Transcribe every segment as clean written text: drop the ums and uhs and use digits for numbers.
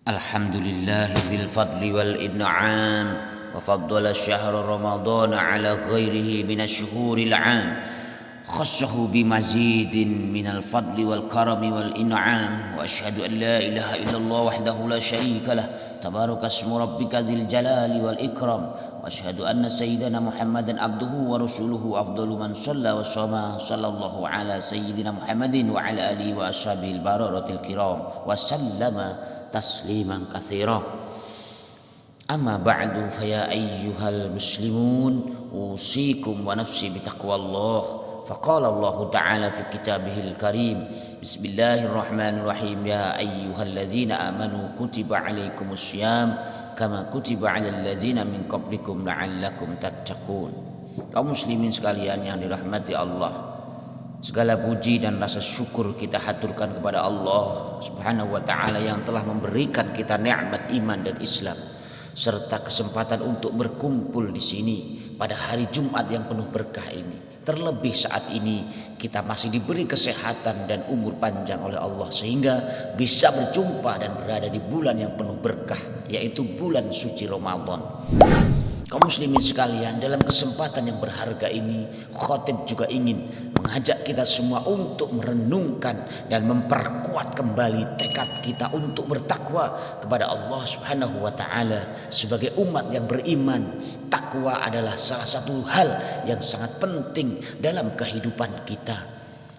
الحمد لله ذي الفضل والإنعام وفضل الشهر رمضان على غيره من الشهور العام خصه بمزيد من الفضل والكرم والإنعام وأشهد أن لا إله إلا الله وحده لا شريك له تبارك اسم ربك ذي الجلال والإكرام وأشهد أن سيدنا محمدا عبده ورسوله أفضل من صلى وصام صلى الله على سيدنا محمد وعلى آله وأصحابه البررة الكرام وسلم تسليما كثيرا أما بعد فيا أيها المسلمون أوصيكم ونفسي بتقوى الله فقال الله تعالى في كتابه الكريم بسم الله الرحمن الرحيم يا أيها الذين آمنوا كتب عليكم الصيام كما كتب على الذين من قبلكم لعلكم تتقون. Kaum muslimin sekalian yang dirahmati Allah, segala puji dan rasa syukur kita haturkan kepada Allah Subhanahu wa taala yang telah memberikan kita nikmat iman dan Islam serta kesempatan untuk berkumpul di sini pada hari Jumat yang penuh berkah ini. Terlebih saat ini kita masih diberi kesehatan dan umur panjang oleh Allah sehingga bisa berjumpa dan berada di bulan yang penuh berkah, yaitu bulan suci Ramadan. Kaum muslimin sekalian, dalam kesempatan yang berharga ini, khatib juga ingin mengajak kita semua untuk merenungkan dan memperkuat kembali tekad kita untuk bertakwa kepada Allah Subhanahu wa taala. Sebagai umat yang beriman, takwa adalah salah satu hal yang sangat penting dalam kehidupan kita.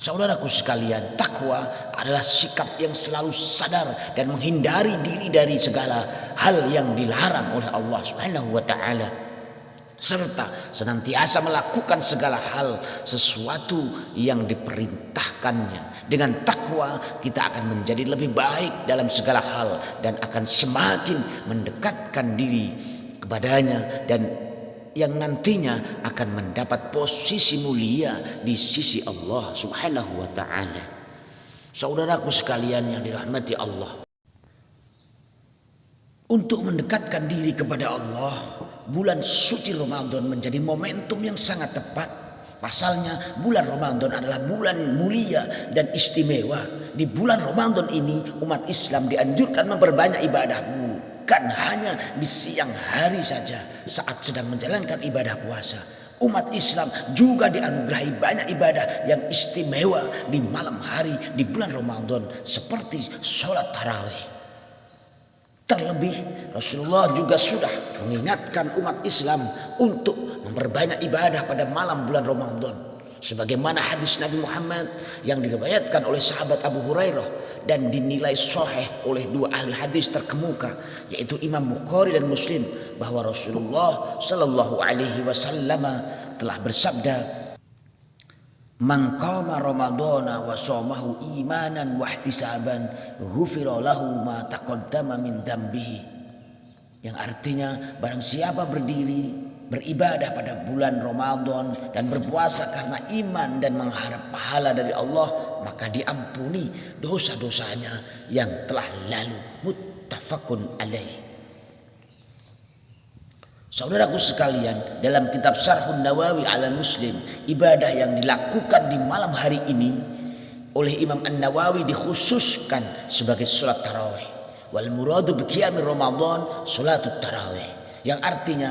Saudaraku sekalian, takwa adalah sikap yang selalu sadar dan menghindari diri dari segala hal yang dilarang oleh Allah Subhanahu wa taala, serta senantiasa melakukan segala hal sesuatu yang diperintahkannya. Dengan takwa kita akan menjadi lebih baik dalam segala hal dan akan semakin mendekatkan diri kepadanya, dan yang nantinya akan mendapat posisi mulia di sisi Allah Subhanahu wa taala. Saudaraku sekalian yang dirahmati Allah, untuk mendekatkan diri kepada Allah, bulan suci Ramadan menjadi momentum yang sangat tepat. Pasalnya bulan Ramadan adalah bulan mulia dan istimewa. Di bulan Ramadan ini umat Islam dianjurkan memperbanyak ibadah, bukan hanya di siang hari saja saat sedang menjalankan ibadah puasa. Umat Islam juga dianugerahi banyak ibadah yang istimewa di malam hari di bulan Ramadan seperti sholat tarawih. Terlebih Rasulullah juga sudah mengingatkan umat Islam untuk memperbanyak ibadah pada malam bulan Ramadan, sebagaimana hadis Nabi Muhammad yang diriwayatkan oleh sahabat Abu Hurairah dan dinilai sahih oleh dua ahli hadis terkemuka, yaitu Imam Bukhari dan Muslim, bahwa Rasulullah Shallallahu Alaihi Wasallam telah bersabda, "Man qama Ramadana wa shamahu imanan wa ihtisaban ghufira lahu ma taqaddama min dambihi." Yang artinya, barang siapa berdiri beribadah pada bulan Ramadan dan berpuasa karena iman dan mengharap pahala dari Allah, maka diampuni dosa-dosanya yang telah lalu. Muttafaqun alaih. Saudaraku sekalian, dalam kitab Syarhun Nawawi ala Muslim, ibadah yang dilakukan di malam hari ini oleh Imam An-Nawawi dikhususkan sebagai sholat tarawih. Wal muradu bi qiyamir Ramadan sholatut tarawih. Yang artinya,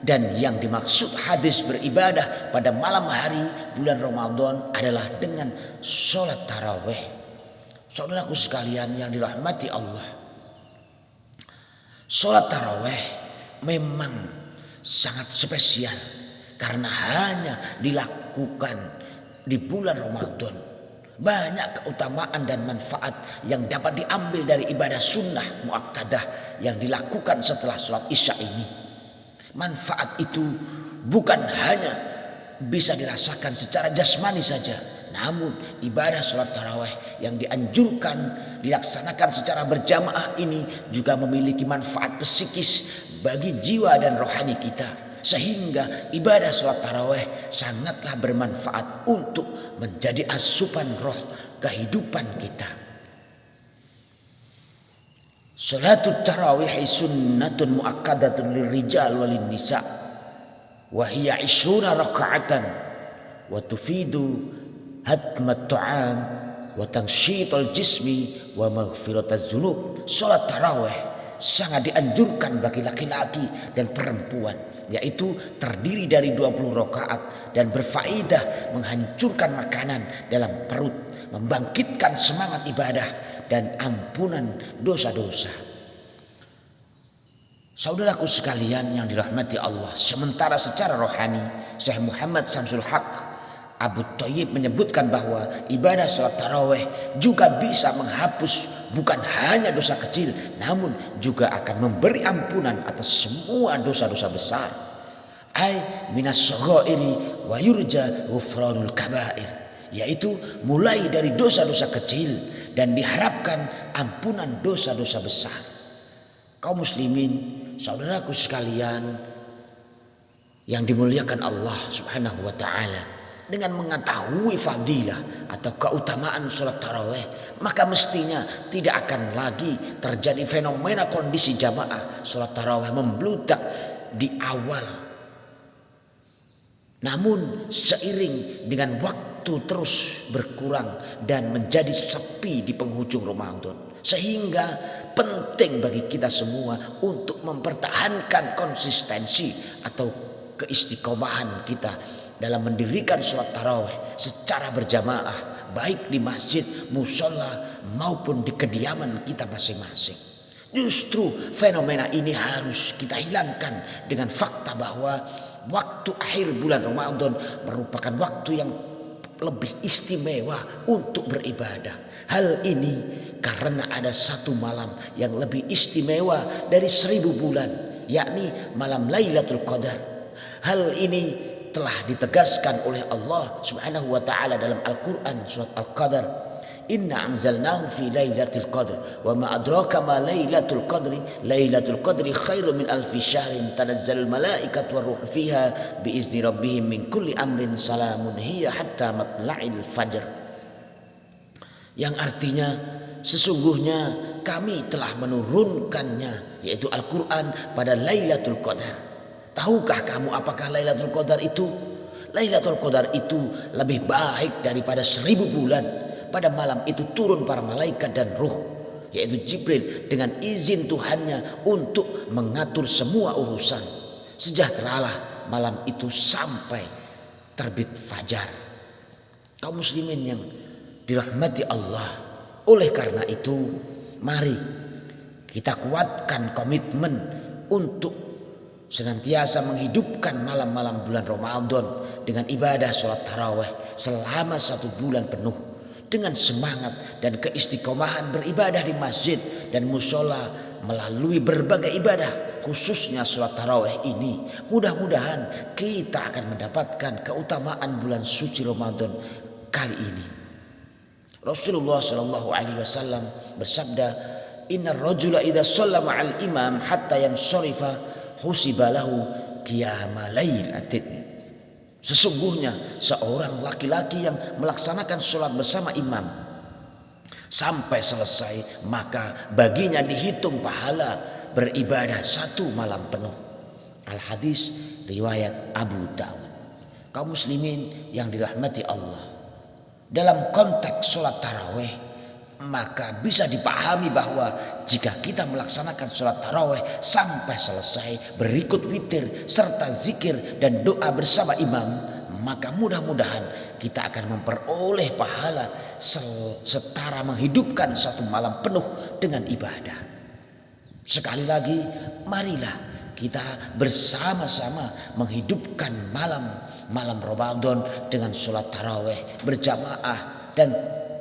dan yang dimaksud hadis beribadah pada malam hari bulan Ramadan adalah dengan sholat tarawih. Saudaraku sekalian yang dirahmati Allah, sholat tarawih memang sangat spesial karena hanya dilakukan di bulan Ramadan. Banyak keutamaan dan manfaat yang dapat diambil dari ibadah sunnah muakkadah yang dilakukan setelah sholat isya ini. Manfaat itu bukan hanya bisa dirasakan secara jasmani saja, namun ibadah sholat tarawih yang dianjurkan dilaksanakan secara berjamaah ini juga memiliki manfaat psikis bagi jiwa dan rohani kita, sehingga ibadah sholat tarawih sangatlah bermanfaat untuk menjadi asupan roh kehidupan kita. Sholatut tarawih sunnatun muakkadatun lirrijal walin nisa wa hiya 20 raka'atan wa tufidu hatmat ta'am wa tansyitul jismi wa maghfirataz dzunub. Salat tarawih sangat dianjurkan bagi laki-laki dan perempuan, yaitu terdiri dari 20 rakaat dan berfaedah menghancurkan makanan dalam perut, membangkitkan semangat ibadah dan ampunan dosa-dosa. Saudaraku sekalian yang dirahmati Allah, sementara secara rohani Syekh Muhammad Syamsul Haq Abu Thayyib menyebutkan bahwa ibadah salat tarawih juga bisa menghapus bukan hanya dosa kecil, namun juga akan memberi ampunan atas semua dosa-dosa besar. Ai minas saghairi wa yurja ghufranul kabair, yaitu mulai dari dosa-dosa kecil dan diharapkan ampunan dosa-dosa besar. Kaum muslimin, saudaraku sekalian yang dimuliakan Allah Subhanahu wa taala, dengan mengetahui fadilah atau keutamaan salat tarawih, maka mestinya tidak akan lagi terjadi fenomena kondisi jamaah salat tarawih membludak di awal. Namun seiring dengan waktu terus berkurang dan menjadi sepi di penghujung Ramadan, sehingga penting bagi kita semua untuk mempertahankan konsistensi atau keistiqomahan kita dalam mendirikan sholat tarawih secara berjamaah, baik di masjid, musola maupun di kediaman kita masing-masing. Justru fenomena ini harus kita hilangkan dengan fakta bahwa waktu akhir bulan Ramadan merupakan waktu yang lebih istimewa untuk beribadah. Hal ini karena ada satu malam yang lebih istimewa dari 1000 bulan, yakni malam Lailatul Qadar. Hal ini telah ditegaskan oleh Allah Subhanahu wa taala dalam Al-Qur'an surat Al-Qadar. Inna anzalnahu fi lailatul qadr wa ma adraka ma lailatul qadri lailatul qadri khairum min alfi syahrin tanazzalul malaikatu waruhu fiha biizni rabbihim min kulli amrin salamun hiya hatta matla'il fajr. Yang artinya sesungguhnya kami telah menurunkannya, yaitu Al-Qur'an, pada Lailatul Qadar. Tahukah kamu apakah Lailatul Qadar itu? Lailatul Qadar itu lebih baik daripada 1000 bulan. Pada malam itu turun para malaikat dan ruh, yaitu Jibril, dengan izin Tuhannya untuk mengatur semua urusan. Sejahteralah malam itu sampai terbit fajar. Kaum muslimin yang dirahmati Allah, oleh karena itu mari kita kuatkan komitmen untuk senantiasa menghidupkan malam-malam bulan Ramadan dengan ibadah sholat tarawih selama 1 bulan penuh, dengan semangat dan keistiqomahan beribadah di masjid dan musola melalui berbagai ibadah, khususnya sholat tarawih ini. Mudah-mudahan kita akan mendapatkan keutamaan bulan suci Ramadan kali ini. Rasulullah Shallallahu Alaihi Wasallam bersabda, Inna rajula idza shalla ma'al imam hatta yansarifa husiba lahu qiyama lailatin. Sesungguhnya seorang laki-laki yang melaksanakan sholat bersama imam sampai selesai, maka baginya dihitung pahala beribadah 1 malam penuh. Al-Hadis riwayat Abu Dawud. Kaum muslimin yang dirahmati Allah, dalam konteks sholat tarawih, maka bisa dipahami bahwa jika kita melaksanakan sholat tarawih sampai selesai, berikut witir serta zikir dan doa bersama imam, maka mudah-mudahan kita akan memperoleh pahala setara menghidupkan 1 malam penuh dengan ibadah. Sekali lagi, marilah kita bersama-sama menghidupkan malam Ramadan dengan sholat tarawih berjamaah dan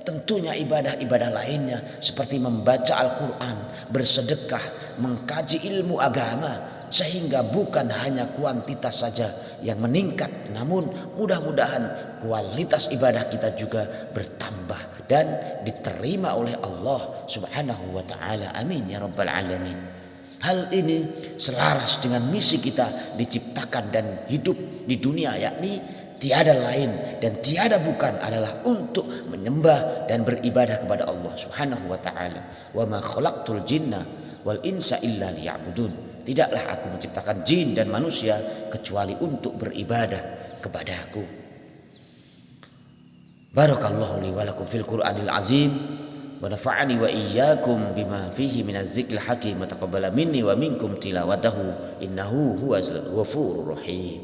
tentunya ibadah-ibadah lainnya seperti membaca Al-Quran, bersedekah, mengkaji ilmu agama, sehingga bukan hanya kuantitas saja yang meningkat, namun mudah-mudahan kualitas ibadah kita juga bertambah dan diterima oleh Allah Subhanahu wa taala. Amin ya rabbal alamin. Hal ini selaras dengan misi kita diciptakan dan hidup di dunia, yakni tiada lain dan tiada bukan adalah untuk menyembah dan beribadah kepada Allah Subhanahu wa taala. Wa ma khalaqtul jinna wal insa illa liya'budun. Tidaklah aku menciptakan jin dan manusia kecuali untuk beribadah kepada aku. Barakallahu li wa lakum fil Qur'anil azim wa nafa'ani wa iyyakum bima fihi minaz zikril hakim wa taqabbala minni wa minkum tilawatahu innahu huwal ghafurur rahim.